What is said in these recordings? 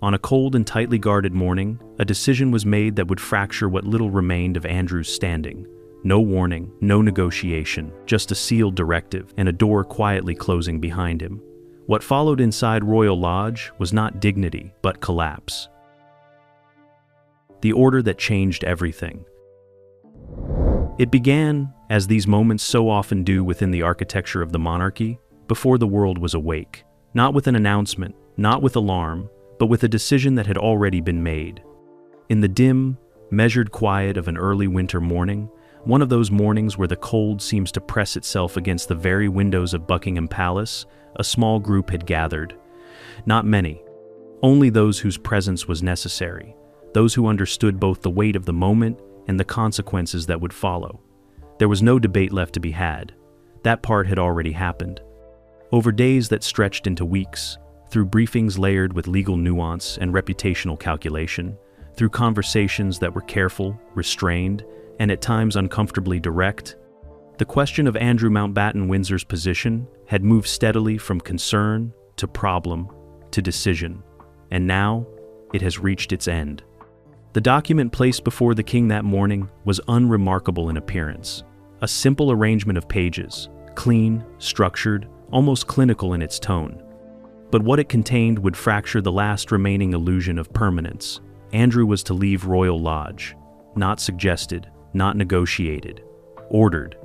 On a cold and tightly guarded morning, a decision was made that would fracture what little remained of Andrew's standing. No warning, no negotiation, just a sealed directive and a door quietly closing behind him. What followed inside Royal Lodge was not dignity, but collapse. The order that changed everything. It began, as these moments so often do within the architecture of the monarchy, before the world was awake. Not with an announcement, not with alarm, but with a decision that had already been made. In the dim, measured quiet of an early winter morning, one of those mornings where the cold seems to press itself against the very windows of Buckingham Palace, a small group had gathered. Not many, only those whose presence was necessary, those who understood both the weight of the moment and the consequences that would follow. There was no debate left to be had. That part had already happened. Over days that stretched into weeks, through briefings layered with legal nuance and reputational calculation, through conversations that were careful, restrained, and at times uncomfortably direct, the question of Andrew Mountbatten Windsor's position had moved steadily from concern to problem to decision, and now it has reached its end. The document placed before the king that morning was unremarkable in appearance. A simple arrangement of pages, clean, structured, almost clinical in its tone. But what it contained would fracture the last remaining illusion of permanence. Andrew was to leave Royal Lodge. Not suggested, not negotiated. Ordered.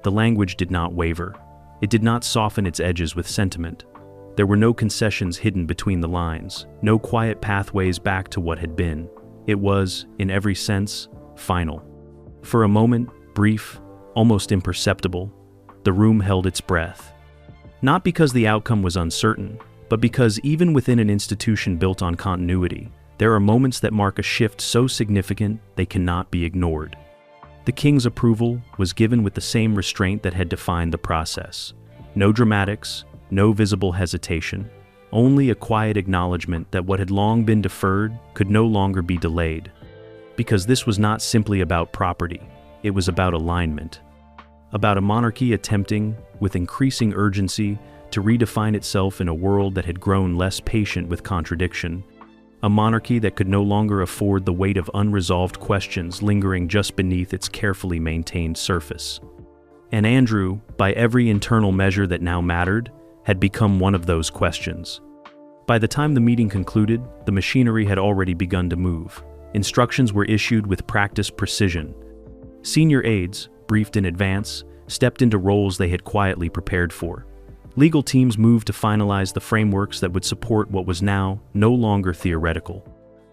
The language did not waver. It did not soften its edges with sentiment. There were no concessions hidden between the lines, no quiet pathways back to what had been. It was, in every sense, final. For a moment, brief, almost imperceptible, the room held its breath. Not because the outcome was uncertain, but because even within an institution built on continuity, there are moments that mark a shift so significant they cannot be ignored. The king's approval was given with the same restraint that had defined the process. No dramatics, no visible hesitation, only a quiet acknowledgement that what had long been deferred could no longer be delayed. Because this was not simply about property, it was about alignment. About a monarchy attempting, with increasing urgency, to redefine itself in a world that had grown less patient with contradiction. A monarchy that could no longer afford the weight of unresolved questions lingering just beneath its carefully maintained surface. And Andrew, by every internal measure that now mattered, had become one of those questions. By the time the meeting concluded, the machinery had already begun to move. Instructions were issued with practiced precision. Senior aides, briefed in advance, stepped into roles they had quietly prepared for. Legal teams moved to finalize the frameworks that would support what was now no longer theoretical.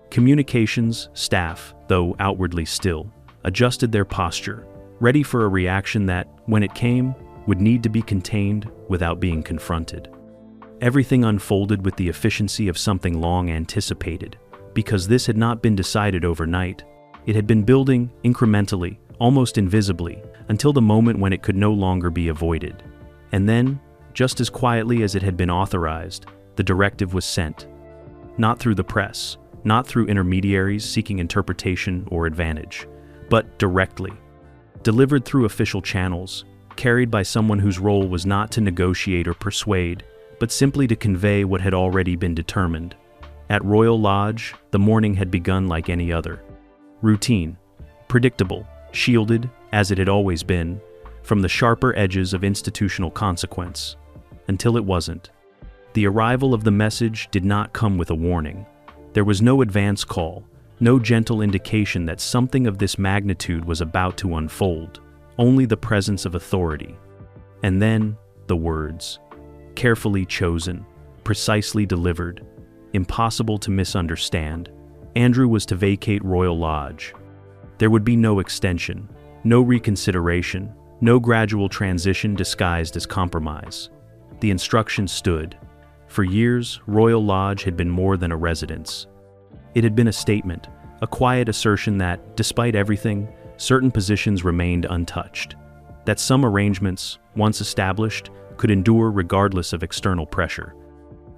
Communications staff, though outwardly still, adjusted their posture, ready for a reaction that, when it came, would need to be contained without being confronted. Everything unfolded with the efficiency of something long anticipated, because this had not been decided overnight. It had been building incrementally, almost invisibly, until the moment when it could no longer be avoided. And then, just as quietly as it had been authorized, the directive was sent. Not through the press, not through intermediaries seeking interpretation or advantage, but directly. Delivered through official channels, carried by someone whose role was not to negotiate or persuade, but simply to convey what had already been determined. At Royal Lodge, the morning had begun like any other. Routine, predictable, shielded, as it had always been, from the sharper edges of institutional consequence. Until it wasn't. The arrival of the message did not come with a warning. There was no advance call, no gentle indication that something of this magnitude was about to unfold, only the presence of authority. And then, the words. Carefully chosen, precisely delivered, impossible to misunderstand. Andrew was to vacate Royal Lodge. There would be no extension, no reconsideration, no gradual transition disguised as compromise. The instruction stood. For years, Royal Lodge had been more than a residence. It had been a statement, a quiet assertion that, despite everything, certain positions remained untouched. That some arrangements, once established, could endure regardless of external pressure.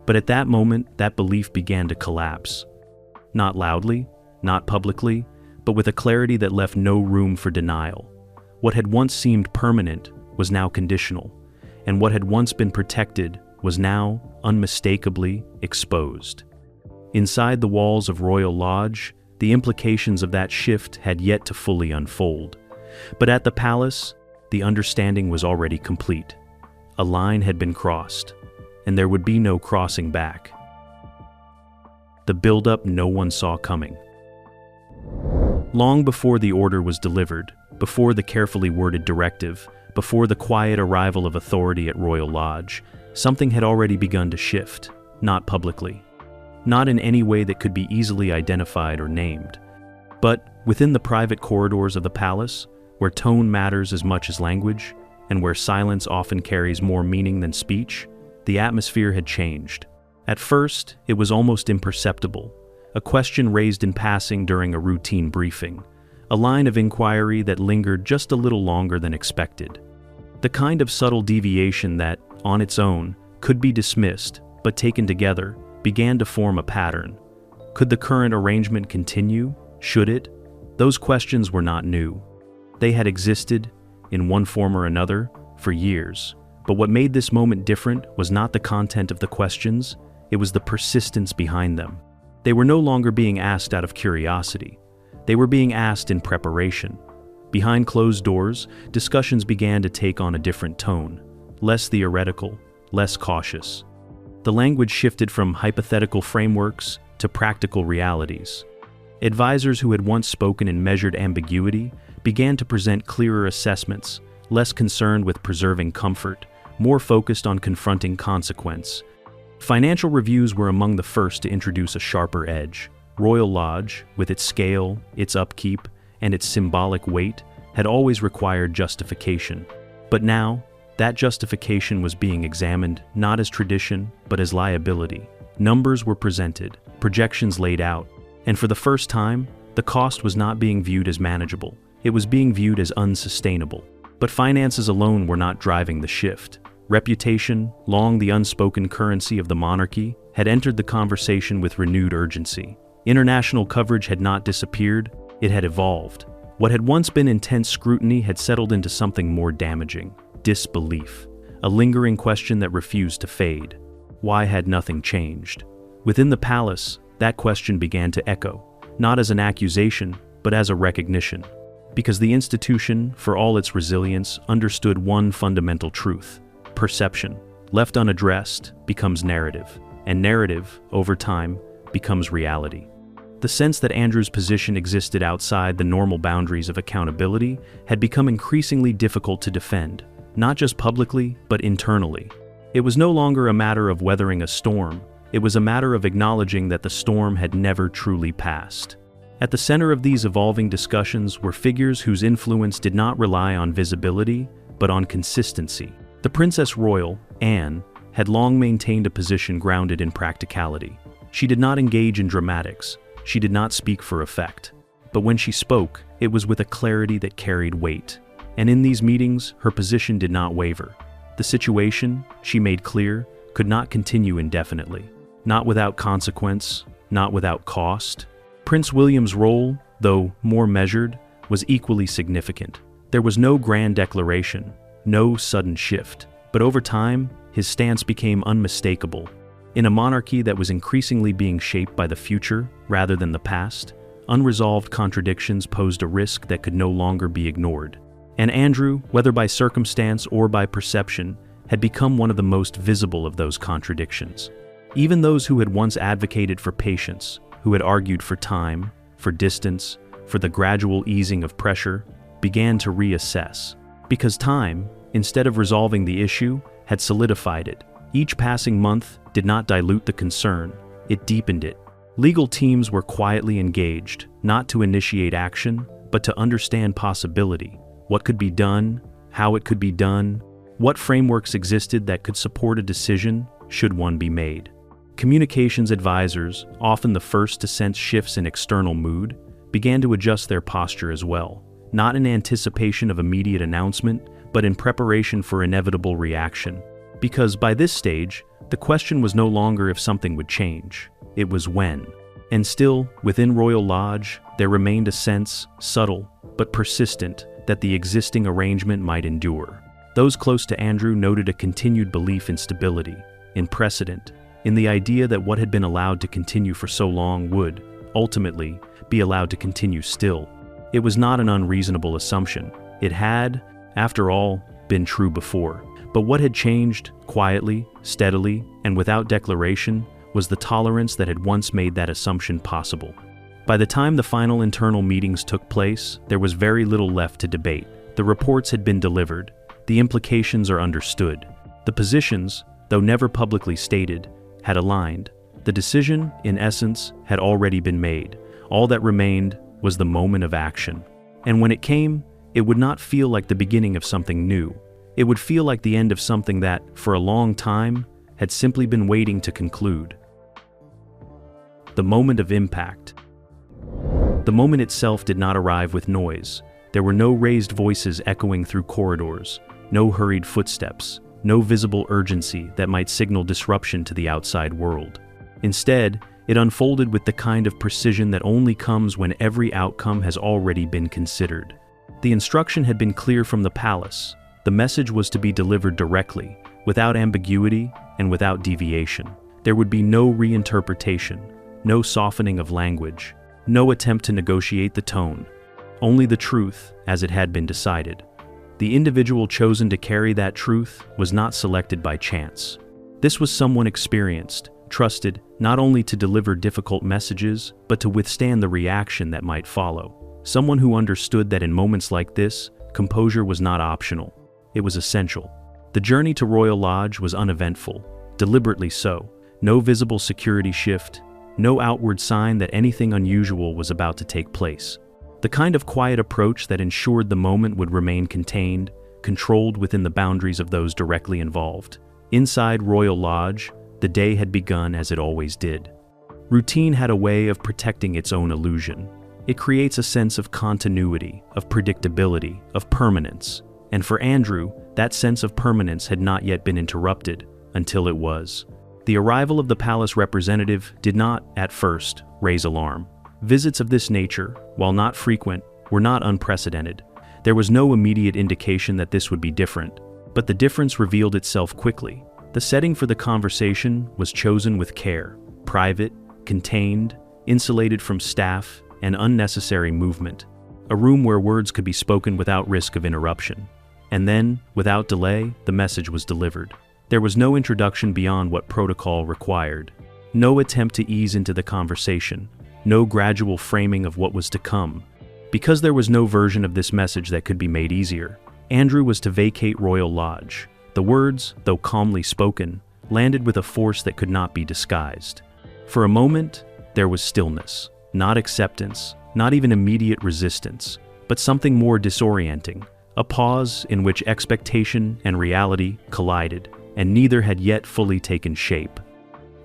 But at that moment, that belief began to collapse. Not loudly, not publicly, but with a clarity that left no room for denial. What had once seemed permanent was now conditional, and what had once been protected was now unmistakably exposed. Inside the walls of Royal Lodge, the implications of that shift had yet to fully unfold. But at the palace, the understanding was already complete. A line had been crossed, and there would be no crossing back. The buildup no one saw coming. Long before the order was delivered, before the carefully worded directive, before the quiet arrival of authority at Royal Lodge, something had already begun to shift, not publicly, not in any way that could be easily identified or named, but within the private corridors of the palace, where tone matters as much as language, and where silence often carries more meaning than speech, the atmosphere had changed. At first, it was almost imperceptible, a question raised in passing during a routine briefing, a line of inquiry that lingered just a little longer than expected. The kind of subtle deviation that, on its own, could be dismissed, but taken together, began to form a pattern. Could the current arrangement continue? Should it? Those questions were not new. They had existed, in one form or another, for years. But what made this moment different was not the content of the questions, it was the persistence behind them. They were no longer being asked out of curiosity. They were being asked in preparation. Behind closed doors, discussions began to take on a different tone, less theoretical, less cautious. The language shifted from hypothetical frameworks to practical realities. Advisors who had once spoken in measured ambiguity began to present clearer assessments, less concerned with preserving comfort, more focused on confronting consequence. Financial reviews were among the first to introduce a sharper edge. Royal Lodge, with its scale, its upkeep, and its symbolic weight, had always required justification. But now, that justification was being examined not as tradition, but as liability. Numbers were presented, projections laid out, and for the first time, the cost was not being viewed as manageable. It was being viewed as unsustainable. But finances alone were not driving the shift. Reputation, long the unspoken currency of the monarchy, had entered the conversation with renewed urgency. International coverage had not disappeared, it had evolved. What had once been intense scrutiny had settled into something more damaging: disbelief. A lingering question that refused to fade. Why had nothing changed? Within the palace, that question began to echo, not as an accusation, but as a recognition. Because the institution, for all its resilience, understood one fundamental truth: perception, left unaddressed, becomes narrative, and narrative, over time, becomes reality. The sense that Andrew's position existed outside the normal boundaries of accountability had become increasingly difficult to defend, not just publicly, but internally. It was no longer a matter of weathering a storm, it was a matter of acknowledging that the storm had never truly passed. At the center of these evolving discussions were figures whose influence did not rely on visibility, but on consistency. The Princess Royal, Anne, had long maintained a position grounded in practicality. She did not engage in dramatics, she did not speak for effect. But when she spoke, it was with a clarity that carried weight. And in these meetings, her position did not waver. The situation, she made clear, could not continue indefinitely. Not without consequence, not without cost. Prince William's role, though more measured, was equally significant. There was no grand declaration, no sudden shift, but over time, his stance became unmistakable. In a monarchy that was increasingly being shaped by the future rather than the past, unresolved contradictions posed a risk that could no longer be ignored. And Andrew, whether by circumstance or by perception, had become one of the most visible of those contradictions. Even those who had once advocated for patience, who had argued for time, for distance, for the gradual easing of pressure, began to reassess. Because time, instead of resolving the issue, had solidified it. Each passing month did not dilute the concern, it deepened it. Legal teams were quietly engaged, not to initiate action, but to understand possibility. What could be done, how it could be done, what frameworks existed that could support a decision should one be made. Communications advisors, often the first to sense shifts in external mood, began to adjust their posture as well, not in anticipation of immediate announcement, but in preparation for inevitable reaction. Because by this stage, the question was no longer if something would change, it was when. And still, within Royal Lodge, there remained a sense, subtle but persistent, that the existing arrangement might endure. Those close to Andrew noted a continued belief in stability, in precedent, in the idea that what had been allowed to continue for so long would, ultimately, be allowed to continue still. It was not an unreasonable assumption. It had, after all, been true before. But what had changed, quietly, steadily, and without declaration, was the tolerance that had once made that assumption possible. By the time the final internal meetings took place, there was very little left to debate. The reports had been delivered. The implications are understood. The positions, though never publicly stated, had aligned. The decision, in essence, had already been made. All that remained was the moment of action. And when it came, it would not feel like the beginning of something new. It would feel like the end of something that, for a long time, had simply been waiting to conclude. The moment of impact. The moment itself did not arrive with noise. There were no raised voices echoing through corridors, no hurried footsteps, no visible urgency that might signal disruption to the outside world. Instead, it unfolded with the kind of precision that only comes when every outcome has already been considered. The instruction had been clear from the palace. The message was to be delivered directly, without ambiguity and without deviation. There would be no reinterpretation, no softening of language, no attempt to negotiate the tone. Only the truth, as it had been decided. The individual chosen to carry that truth was not selected by chance. This was someone experienced, trusted, not only to deliver difficult messages, but to withstand the reaction that might follow. Someone who understood that in moments like this, composure was not optional. It was essential. The journey to Royal Lodge was uneventful, deliberately so. No visible security shift, no outward sign that anything unusual was about to take place. The kind of quiet approach that ensured the moment would remain contained, controlled within the boundaries of those directly involved. Inside Royal Lodge, the day had begun as it always did. Routine had a way of protecting its own illusion. It creates a sense of continuity, of predictability, of permanence. And for Andrew, that sense of permanence had not yet been interrupted, until it was. The arrival of the palace representative did not, at first, raise alarm. Visits of this nature, while not frequent, were not unprecedented. There was no immediate indication that this would be different, but the difference revealed itself quickly. The setting for the conversation was chosen with care, private, contained, insulated from staff and unnecessary movement. A room where words could be spoken without risk of interruption. And then, without delay, the message was delivered. There was no introduction beyond what protocol required. No attempt to ease into the conversation. No gradual framing of what was to come. Because there was no version of this message that could be made easier, Andrew was to vacate Royal Lodge. The words, though calmly spoken, landed with a force that could not be disguised. For a moment, there was stillness. Not acceptance, not even immediate resistance, but something more disorienting. A pause in which expectation and reality collided, and neither had yet fully taken shape.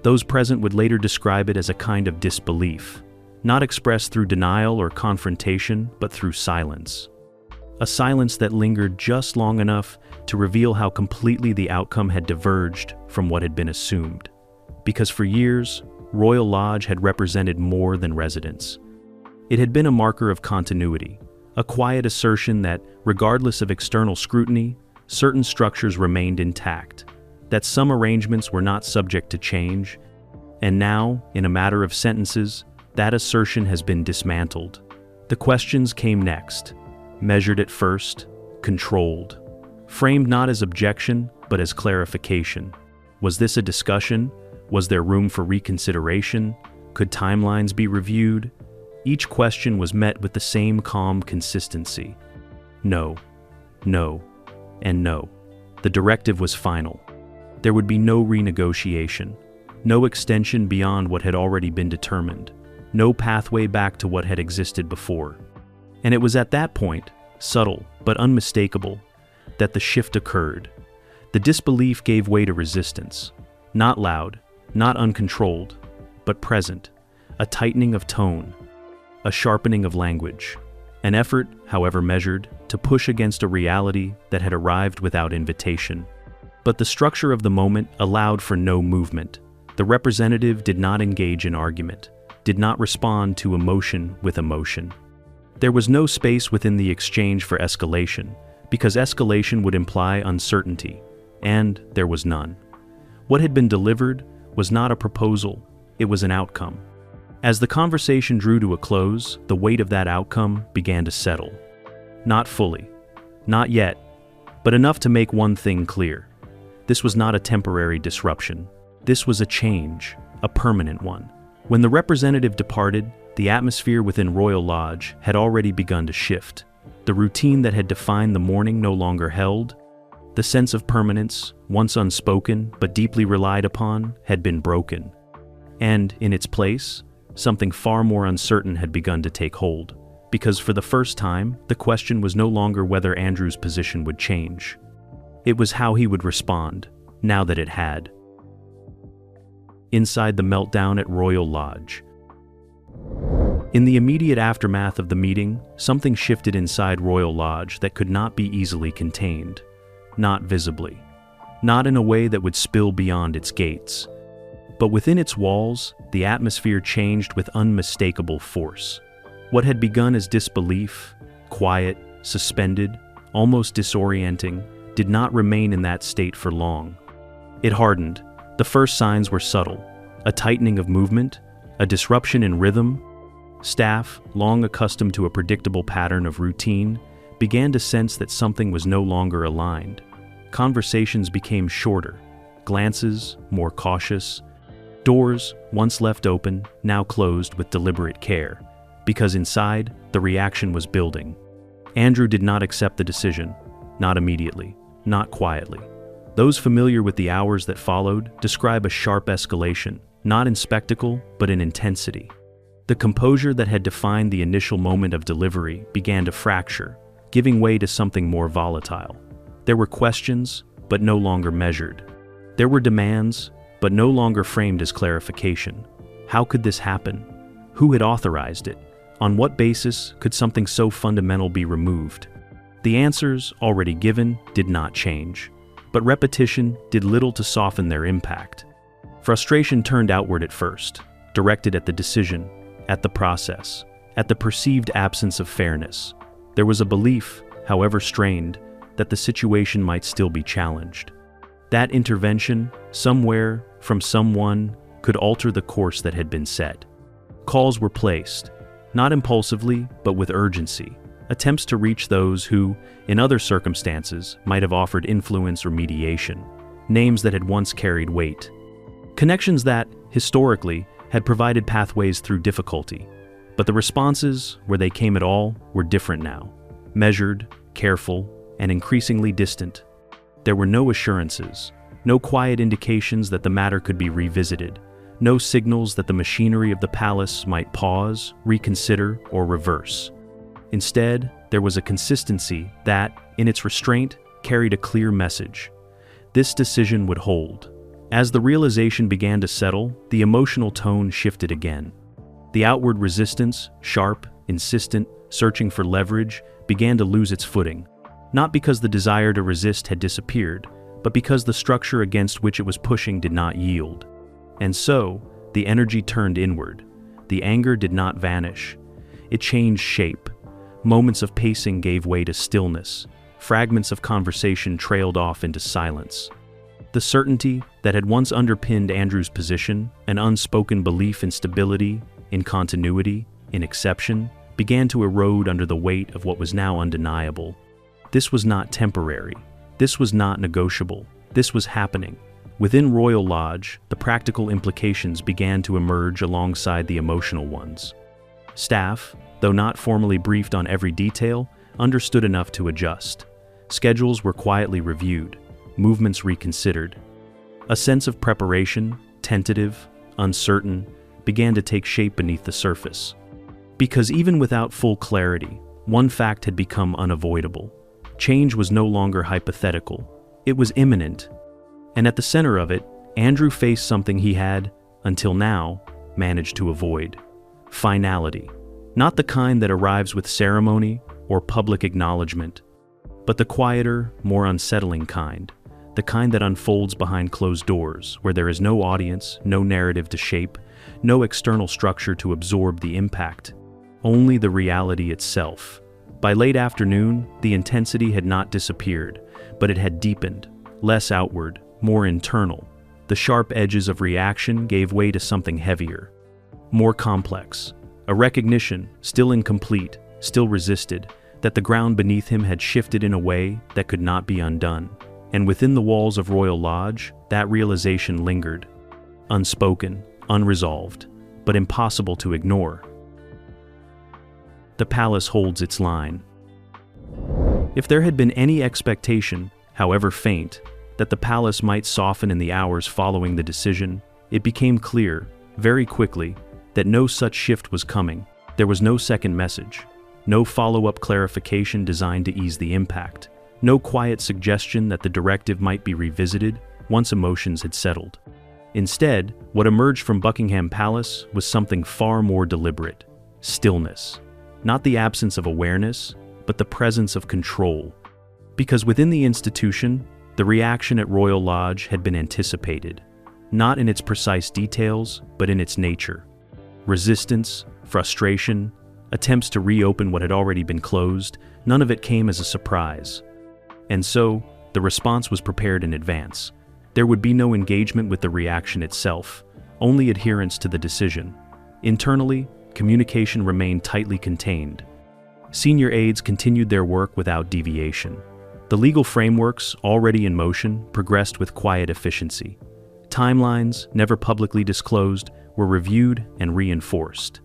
Those present would later describe it as a kind of disbelief, not expressed through denial or confrontation, but through silence. A silence that lingered just long enough to reveal how completely the outcome had diverged from what had been assumed. Because for years, Royal Lodge had represented more than residence. It had been a marker of continuity, a quiet assertion that, regardless of external scrutiny, certain structures remained intact, that some arrangements were not subject to change, and now, in a matter of sentences, that assertion has been dismantled. The questions came next, measured at first, controlled, framed not as objection, but as clarification. Was this a discussion? Was there room for reconsideration? Could timelines be reviewed? Each question was met with the same calm consistency. No, no, and no. The directive was final. There would be no renegotiation, no extension beyond what had already been determined, no pathway back to what had existed before. And it was at that point, subtle but unmistakable, that the shift occurred. The disbelief gave way to resistance, not loud, not uncontrolled, but present, a tightening of tone, a sharpening of language, an effort, however measured, to push against a reality that had arrived without invitation. But the structure of the moment allowed for no movement. The representative did not engage in argument, did not respond to emotion with emotion. There was no space within the exchange for escalation, because escalation would imply uncertainty, and there was none. What had been delivered was not a proposal, it was an outcome. As the conversation drew to a close, the weight of that outcome began to settle. Not fully, not yet, but enough to make one thing clear. This was not a temporary disruption. This was a change, a permanent one. When the representative departed, the atmosphere within Royal Lodge had already begun to shift. The routine that had defined the morning no longer held. The sense of permanence, once unspoken but deeply relied upon, had been broken. And, in its place, something far more uncertain had begun to take hold. Because for the first time, the question was no longer whether Andrew's position would change. It was how he would respond, now that it had. Inside the meltdown at Royal Lodge. In the immediate aftermath of the meeting, something shifted inside Royal Lodge that could not be easily contained. Not visibly. Not in a way that would spill beyond its gates. But within its walls, the atmosphere changed with unmistakable force. What had begun as disbelief, quiet, suspended, almost disorienting, did not remain in that state for long. It hardened. The first signs were subtle. A tightening of movement, a disruption in rhythm. Staff, long accustomed to a predictable pattern of routine, began to sense that something was no longer aligned. Conversations became shorter, glances more cautious. Doors, once left open, now closed with deliberate care. Because inside, the reaction was building. Andrew did not accept the decision. Not immediately. Not quietly. Those familiar with the hours that followed describe a sharp escalation, not in spectacle, but in intensity. The composure that had defined the initial moment of delivery began to fracture, giving way to something more volatile. There were questions, but no longer measured. There were demands, but no longer framed as clarification. How could this happen? Who had authorized it? On what basis could something so fundamental be removed? The answers, already given, did not change. But repetition did little to soften their impact. Frustration turned outward at first, directed at the decision, at the process, at the perceived absence of fairness. There was a belief, however strained, that the situation might still be challenged. That intervention, somewhere, from someone, could alter the course that had been set. Calls were placed, not impulsively, but with urgency. Attempts to reach those who, in other circumstances, might have offered influence or mediation. Names that had once carried weight. Connections that, historically, had provided pathways through difficulty. But the responses, where they came at all, were different now. Measured, careful, and increasingly distant. There were no assurances, no quiet indications that the matter could be revisited, no signals that the machinery of the palace might pause, reconsider, or reverse. Instead, there was a consistency that, in its restraint, carried a clear message. This decision would hold. As the realization began to settle, the emotional tone shifted again. The outward resistance, sharp, insistent, searching for leverage, began to lose its footing. Not because the desire to resist had disappeared, but because the structure against which it was pushing did not yield. And so, the energy turned inward. The anger did not vanish. It changed shape. Moments of pacing gave way to stillness. Fragments of conversation trailed off into silence. The certainty that had once underpinned Andrew's position, an unspoken belief in stability, in continuity, in exception, began to erode under the weight of what was now undeniable. This was not temporary. This was not negotiable. This was happening. Within Royal Lodge, the practical implications began to emerge alongside the emotional ones. Staff, though not formally briefed on every detail, understood enough to adjust. Schedules were quietly reviewed, movements reconsidered. A sense of preparation, tentative, uncertain, began to take shape beneath the surface. Because even without full clarity, one fact had become unavoidable. Change was no longer hypothetical. It was imminent. And at the center of it, Andrew faced something he had, until now, managed to avoid. Finality. Not the kind that arrives with ceremony or public acknowledgement, but the quieter, more unsettling kind. The kind that unfolds behind closed doors, where there is no audience, no narrative to shape, no external structure to absorb the impact. Only the reality itself. By late afternoon, the intensity had not disappeared, but it had deepened, less outward, more internal. the sharp edges of reaction gave way to something heavier, more complex, a recognition, still incomplete, still resisted, that the ground beneath him had shifted in a way that could not be undone. And within the walls of Royal Lodge, that realization lingered, unspoken, unresolved, but impossible to ignore. The palace holds its line. If there had been any expectation, however faint, that the palace might soften in the hours following the decision, it became clear, very quickly, that no such shift was coming. There was no second message, no follow-up clarification designed to ease the impact, no quiet suggestion that the directive might be revisited once emotions had settled. Instead, what emerged from Buckingham Palace was something far more deliberate: stillness. Not the absence of awareness, but the presence of control. Because within the institution, the reaction at Royal Lodge had been anticipated, not in its precise details, but in its nature. Resistance, frustration, attempts to reopen what had already been closed, none of it came as a surprise. And so, the response was prepared in advance. There would be no engagement with the reaction itself, only adherence to the decision. Internally, communication remained tightly contained. Senior aides continued their work without deviation. The legal frameworks, already in motion, progressed with quiet efficiency. Timelines, never publicly disclosed, were reviewed and reinforced.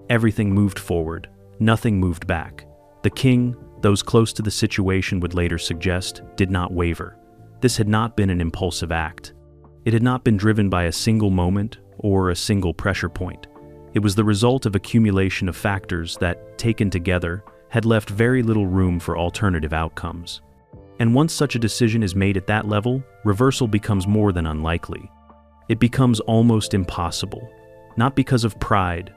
Everything moved forward, nothing moved back. The king, those close to the situation would later suggest, did not waver. This had not been an impulsive act. It had not been driven by a single moment or a single pressure point. It was the result of accumulation of factors that, taken together, had left very little room for alternative outcomes. And once such a decision is made at that level, reversal becomes more than unlikely. It becomes almost impossible, not because of pride,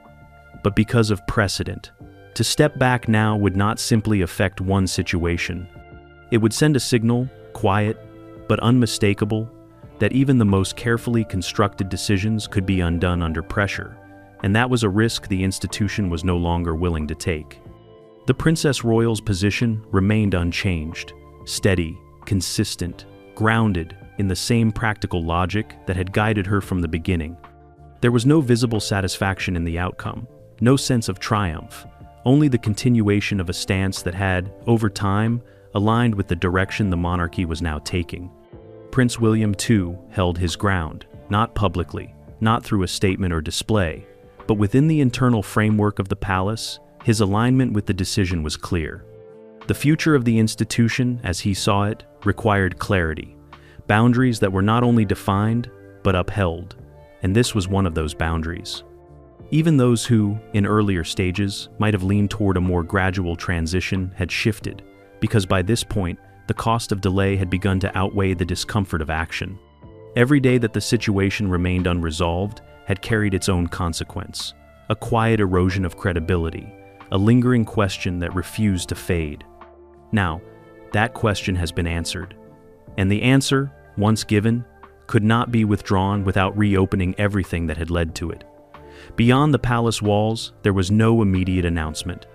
but because of precedent. To step back now would not simply affect one situation. It would send a signal, quiet but unmistakable, that even the most carefully constructed decisions could be undone under pressure, and that was a risk the institution was no longer willing to take. The Princess Royal's position remained unchanged, steady, consistent, grounded in the same practical logic that had guided her from the beginning. There was no visible satisfaction in the outcome, no sense of triumph, only the continuation of a stance that had, over time, aligned with the direction the monarchy was now taking. Prince William, too, held his ground, not publicly, not through a statement or display, but within the internal framework of the palace. His alignment with the decision was clear. The future of the institution, as he saw it, required clarity, boundaries that were not only defined, but upheld, and this was one of those boundaries. Even those who, in earlier stages, might have leaned toward a more gradual transition had shifted, because by this point, the cost of delay had begun to outweigh the discomfort of action. Every day that the situation remained unresolved had carried its own consequence, a quiet erosion of credibility, a lingering question that refused to fade. Now, that question has been answered, and the answer, once given, could not be withdrawn without reopening everything that had led to it. Beyond the palace walls, there was no immediate announcement,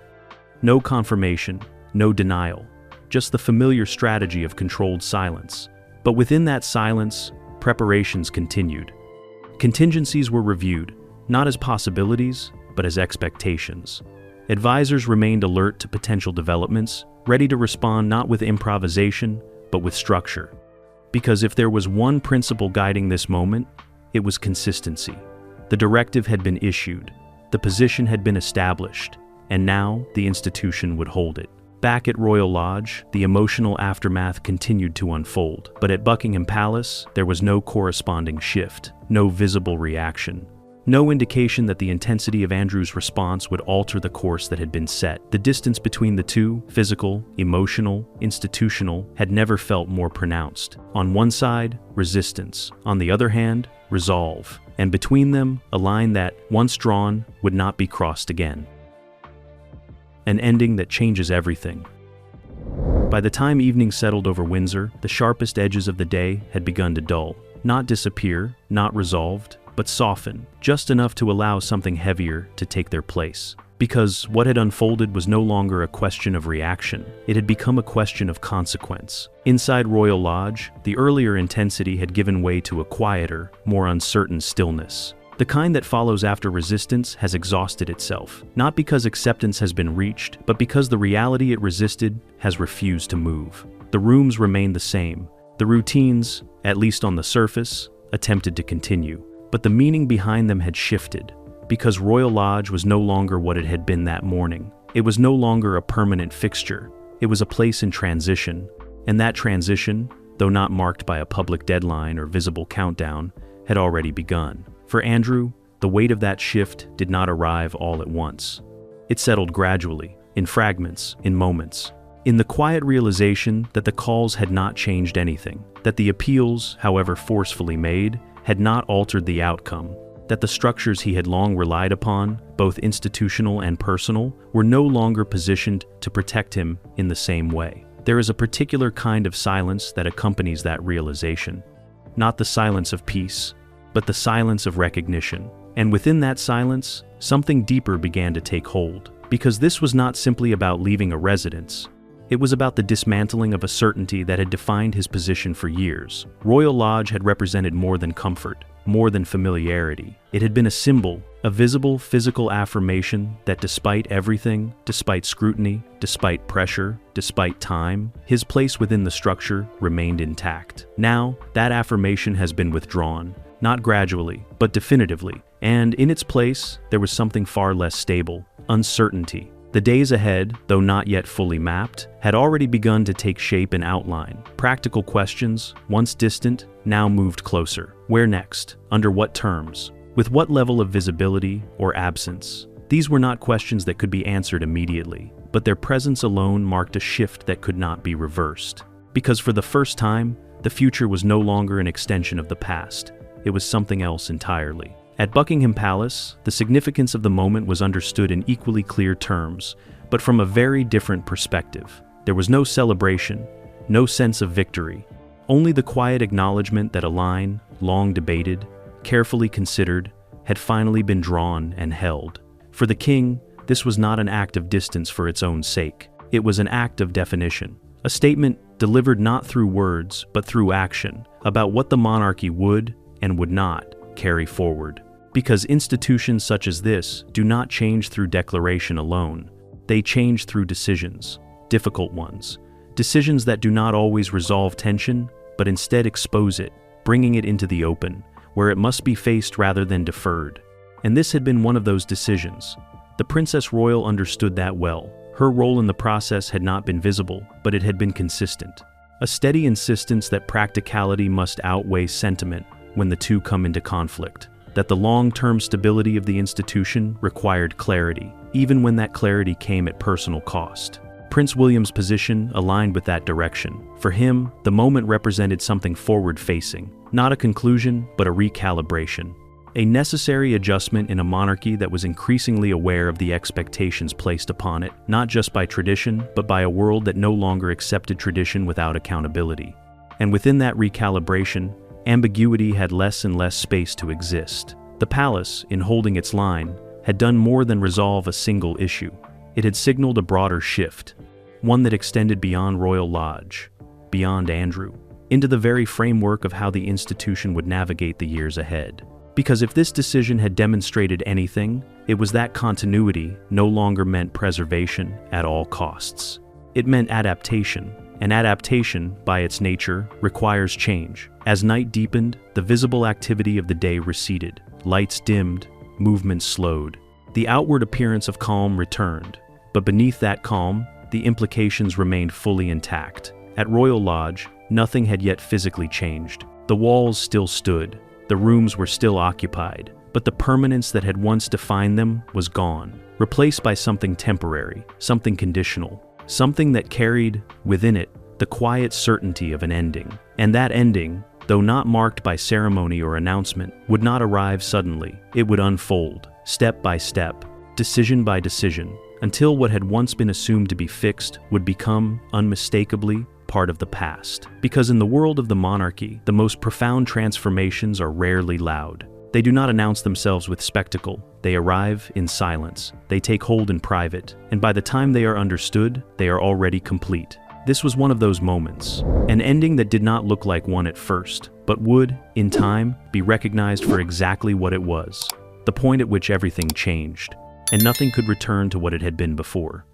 no confirmation, no denial, just the familiar strategy of controlled silence. But within that silence, preparations continued. Contingencies were reviewed, not as possibilities, but as expectations. Advisors remained alert to potential developments, ready to respond not with improvisation, but with structure. Because if there was one principle guiding this moment, it was consistency. The directive had been issued, the position had been established, and now the institution would hold it. Back at Royal Lodge, the emotional aftermath continued to unfold, but at Buckingham Palace, there was no corresponding shift, no visible reaction. No indication that the intensity of Andrew's response would alter the course that had been set. The distance between the two, physical, emotional, institutional, had never felt more pronounced. On one side, resistance. On the other hand, resolve. And between them, a line that, once drawn, would not be crossed again. An ending that changes everything. By the time evening settled over Windsor, the sharpest edges of the day had begun to dull. Not disappear, not resolved, but soften, just enough to allow something heavier to take their place. Because what had unfolded was no longer a question of reaction. It had become a question of consequence. Inside Royal Lodge, the earlier intensity had given way to a quieter, more uncertain stillness. The kind that follows after resistance has exhausted itself, not because acceptance has been reached, but because the reality it resisted has refused to move. The rooms remained the same. The routines, at least on the surface, attempted to continue. But the meaning behind them had shifted, because Royal Lodge was no longer what it had been that morning. It was no longer a permanent fixture. It was a place in transition. And that transition, though not marked by a public deadline or visible countdown, had already begun. For Andrew, the weight of that shift did not arrive all at once. It settled gradually, in fragments, in moments. In the quiet realization that the calls had not changed anything, that the appeals, however forcefully made, had not altered the outcome, that the structures he had long relied upon, both institutional and personal, were no longer positioned to protect him in the same way. There is a particular kind of silence that accompanies that realization. Not the silence of peace, but the silence of recognition. And within that silence, something deeper began to take hold. Because this was not simply about leaving a residence. It was about the dismantling of a certainty that had defined his position for years. Royal Lodge had represented more than comfort, more than familiarity. It had been a symbol, a visible physical affirmation that despite everything, despite scrutiny, despite pressure, despite time, his place within the structure remained intact. Now, that affirmation has been withdrawn. Not gradually, but definitively. And in its place, there was something far less stable: uncertainty. The days ahead, though not yet fully mapped, had already begun to take shape and outline. Practical questions, once distant, now moved closer. Where next? Under what terms? With what level of visibility or absence? These were not questions that could be answered immediately, but their presence alone marked a shift that could not be reversed. Because for the first time, the future was no longer an extension of the past. It was something else entirely. At Buckingham Palace, the significance of the moment was understood in equally clear terms, but from a very different perspective. There was no celebration, no sense of victory, only the quiet acknowledgement that a line, long debated, carefully considered, had finally been drawn and held. For the king, this was not an act of distance for its own sake. It was an act of definition, a statement delivered not through words, but through action, about what the monarchy would and would not carry forward. Because institutions such as this do not change through declaration alone. They change through decisions, difficult ones. Decisions that do not always resolve tension, but instead expose it, bringing it into the open, where it must be faced rather than deferred. And this had been one of those decisions. The Princess Royal understood that well. Her role in the process had not been visible, but it had been consistent. A steady insistence that practicality must outweigh sentiment when the two come into conflict, that the long-term stability of the institution required clarity, even when that clarity came at personal cost. Prince William's position aligned with that direction. For him, the moment represented something forward-facing, not a conclusion, but a recalibration. A necessary adjustment in a monarchy that was increasingly aware of the expectations placed upon it, not just by tradition, but by a world that no longer accepted tradition without accountability. And within that recalibration, ambiguity had less and less space to exist. The palace, in holding its line, had done more than resolve a single issue. It had signaled a broader shift, one that extended beyond Royal Lodge, beyond Andrew, into the very framework of how the institution would navigate the years ahead. Because if this decision had demonstrated anything, it was that continuity no longer meant preservation at all costs. It meant adaptation, and adaptation, by its nature, requires change. As night deepened, the visible activity of the day receded, lights dimmed, movement slowed. The outward appearance of calm returned, but beneath that calm, the implications remained fully intact. At Royal Lodge, nothing had yet physically changed. The walls still stood, the rooms were still occupied, but the permanence that had once defined them was gone, replaced by something temporary, something conditional, something that carried, within it, the quiet certainty of an ending. And that ending, though not marked by ceremony or announcement, would not arrive suddenly. It would unfold, step by step, decision by decision, until what had once been assumed to be fixed would become, unmistakably, part of the past. Because in the world of the monarchy, the most profound transformations are rarely loud. They do not announce themselves with spectacle. They arrive in silence. They take hold in private, and by the time they are understood, they are already complete. This was one of those moments. An ending that did not look like one at first, but would, in time, be recognized for exactly what it was. The point at which everything changed, and nothing could return to what it had been before.